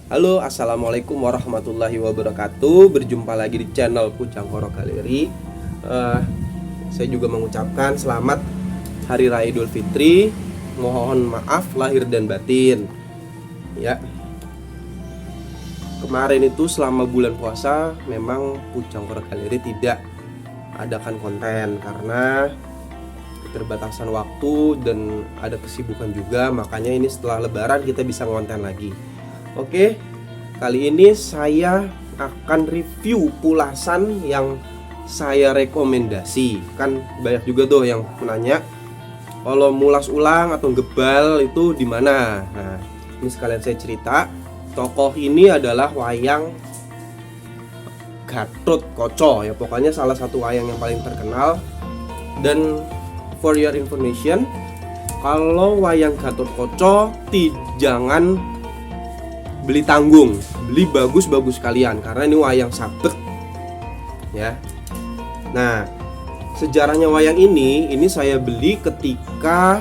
Halo, assalamualaikum warahmatullahi wabarakatuh. Berjumpa lagi di channel Pucang Horor Galeri. Saya juga mengucapkan selamat Hari Raya Idul Fitri. Mohon maaf lahir dan batin. Ya, kemarin itu selama bulan puasa memang Pucang Horor Galeri tidak adakan konten karena keterbatasan waktu dan ada kesibukan juga. Makanya ini setelah Lebaran kita bisa ngonten lagi. Oke, kali ini saya akan review pulasan yang saya rekomendasi. Kan banyak juga tuh yang menanya kalau mulas ulang atau gebal itu di mana. Nah, ini sekalian saya cerita. Tokoh ini adalah wayang Gatotkaca ya, pokoknya salah satu wayang yang paling terkenal. Dan for your information, kalau wayang Gatotkaca jangan beli tanggung, beli bagus-bagus kalian karena ini wayang sabet ya. Nah, sejarahnya wayang ini saya beli ketika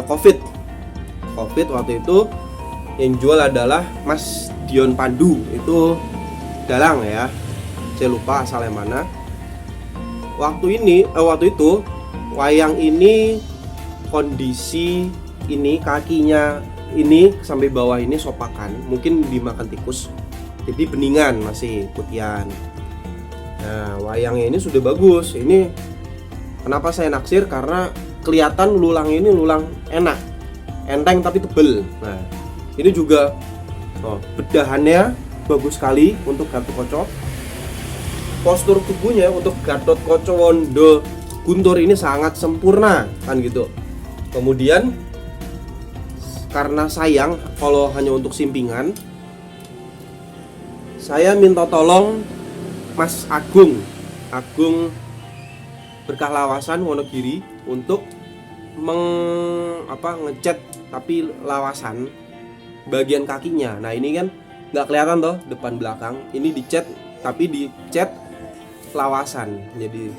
COVID waktu itu. Yang jual adalah Mas Dion Pandu, itu dalang ya, saya lupa asalnya mana. Waktu itu wayang ini kondisi ini kakinya ini sampai bawah ini sopakan, mungkin dimakan tikus, jadi beningan masih putihan. Nah, wayangnya ini sudah bagus. Ini kenapa saya naksir, karena kelihatan lulangnya ini lulang enak, enteng tapi tebel. Nah, ini juga bedahannya bagus sekali untuk Gatotkaca. Postur tubuhnya untuk Gatotkaca Wondo Guntur ini sangat sempurna kan gitu. Kemudian karena sayang kalau hanya untuk simpingan, saya minta tolong Mas Agung Berkah Lawasan Wonogiri untuk ngecat tapi lawasan bagian kakinya. Nah, ini kan nggak kelihatan toh depan belakang, ini dicat tapi dicat lawasan. Jadi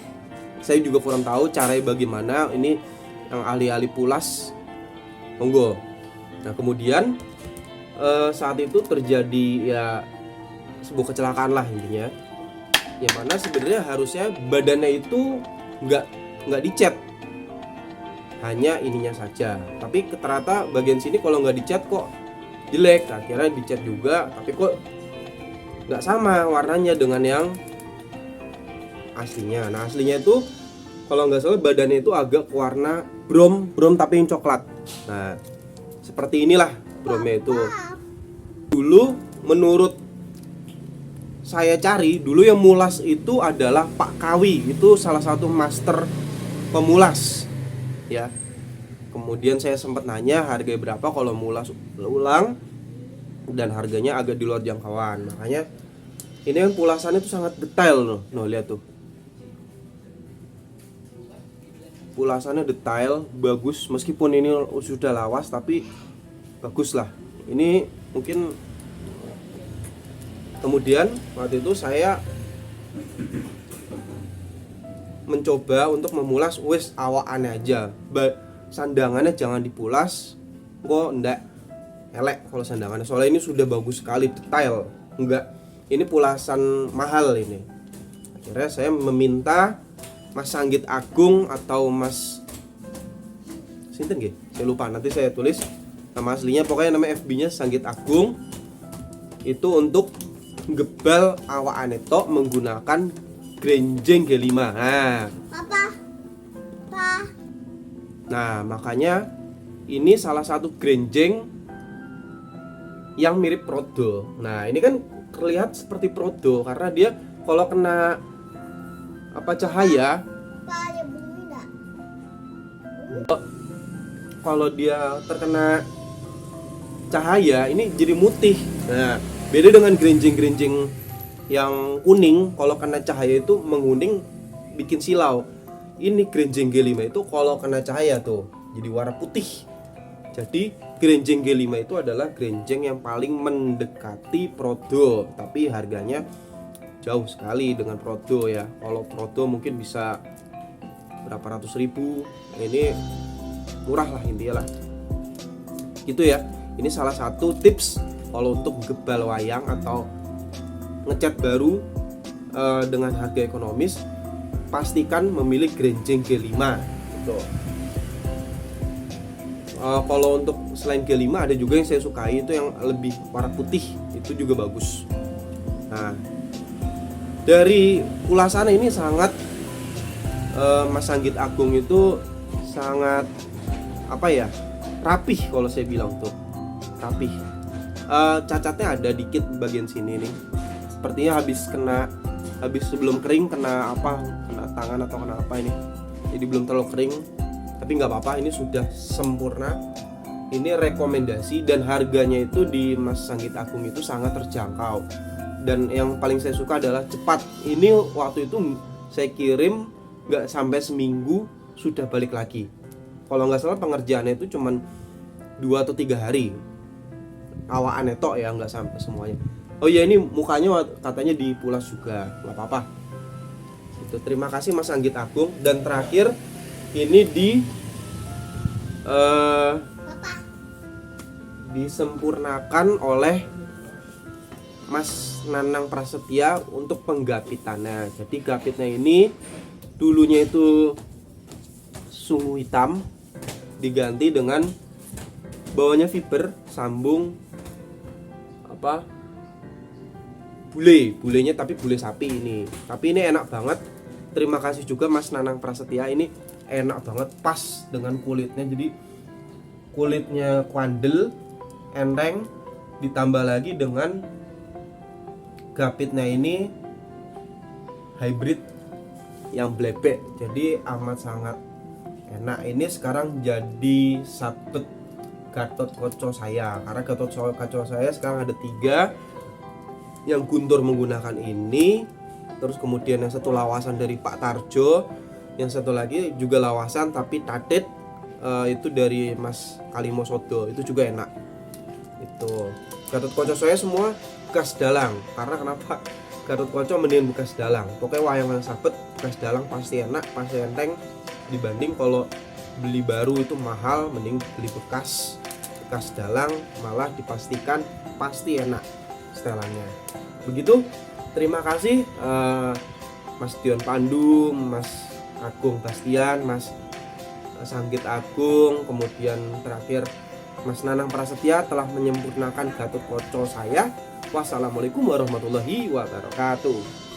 saya juga kurang tahu caranya bagaimana, ini yang ahli-ahli pulas monggo. Nah, kemudian saat itu terjadi ya sebuah kecelakaan lah intinya, yang mana sebenarnya harusnya badannya itu nggak dicat, hanya ininya saja. Tapi ternyata bagian sini kalau nggak dicat kok jelek. Akhirnya dicat juga, tapi kok nggak sama warnanya dengan yang aslinya. Nah, aslinya itu kalau nggak salah badannya itu agak warna brom tapi yang coklat. Nah, seperti inilah bromnya itu. Dulu menurut saya cari, dulu yang mulas itu adalah Pak Kawi, itu salah satu master pemulas ya. Kemudian saya sempat nanya harganya berapa kalau mulas ulang, dan harganya agak di luar jangkauan. Makanya ini yang pulasannya itu sangat detail loh. Lihat tuh, pulasannya detail, bagus. Meskipun ini sudah lawas tapi bagus lah. Ini mungkin. Kemudian waktu itu saya mencoba untuk memulas wis awakannya aja, sandangannya jangan dipulas, kok ndak elek kalau sandangannya, soalnya ini sudah bagus sekali, detail. Enggak, ini pulasan mahal ini. Akhirnya saya meminta Mas Sanggit Agung atau Mas sinten nggih, saya lupa, nanti saya tulis nama aslinya, pokoknya nama FB-nya Sanggit Agung, itu untuk gebal awakane tok menggunakan grenjeng G5. Nah, makanya ini salah satu grenjeng yang mirip Prodo. Nah, ini kan terlihat seperti Prodo karena dia kalau kena cahaya, kalau dia terkena cahaya ini jadi mutih. Nah, beda dengan grenjeng yang kuning, kalau kena cahaya itu menguning bikin silau. Ini grenjeng G5 itu kalau kena cahaya tuh jadi warna putih. Jadi grenjeng G5 itu adalah grenjeng yang paling mendekati Prodo, tapi harganya jauh sekali dengan Prodo ya. Kalau Prodo mungkin bisa berapa ratus ribu, ini murah lah intinya lah gitu ya. Ini salah satu tips kalau untuk gebal wayang atau ngecat baru dengan harga ekonomis, pastikan memilih grenjing G5 gitu. Kalau untuk selain G5 ada juga yang saya sukai itu yang lebih warna putih, itu juga bagus. Nah, dari ulasan ini sangat Mas Sanggit Agung itu sangat rapih kalau saya bilang tuh rapih. Cacatnya ada dikit bagian sini nih, sepertinya habis sebelum kering kena tangan atau kena apa ini, jadi belum terlalu kering, tapi nggak apa-apa, ini sudah sempurna. Ini rekomendasi dan harganya itu di Mas Sanggit Agung itu sangat terjangkau, dan yang paling saya suka adalah cepat. Ini waktu itu saya kirim nggak sampai seminggu sudah balik lagi. Kalau nggak salah pengerjaannya itu cuman 2 atau 3 hari, awaannya tok ya, nggak sampai semuanya. Oh iya, ini mukanya katanya dipulas juga, nggak apa-apa. Itu terima kasih Mas Sanggit Agung. Dan terakhir ini disempurnakan oleh Mas Nanang Prasetya untuk penggapitannya. Jadi gapitnya ini dulunya itu sumbu hitam, diganti dengan bawahnya fiber, sambung bulenya tapi bule sapi ini. Tapi ini enak banget. Terima kasih juga Mas Nanang Prasetya, ini enak banget, pas dengan kulitnya. Jadi kulitnya kuandel, enteng, ditambah lagi dengan gapitnya ini hybrid yang blebek, jadi amat sangat enak. Ini sekarang jadi sabet Gatotkaca saya, karena Gatotkaca saya sekarang ada 3. Yang Guntur menggunakan ini, terus kemudian yang satu lawasan dari Pak Tarjo, yang satu lagi juga lawasan tapi tatit, itu dari Mas Kalimosodo, itu juga enak. Itu Gatotkaca saya semua bekas dalang. Karena kenapa? Gatotkaca mending bekas dalang. Pokoknya wayang sabet bekas dalang pasti enak, pasti enteng. Dibanding kalau beli baru itu mahal, mending beli bekas dalang, malah dipastikan pasti enak setelannya. Begitu. Terima kasih Mas Dion Pandu, Mas Agung Bastian, Mas Sanggit Agung, kemudian terakhir Mas Nanang Prasetya telah menyempurnakan Gatotkaca saya. Wassalamualaikum warahmatullahi wabarakatuh.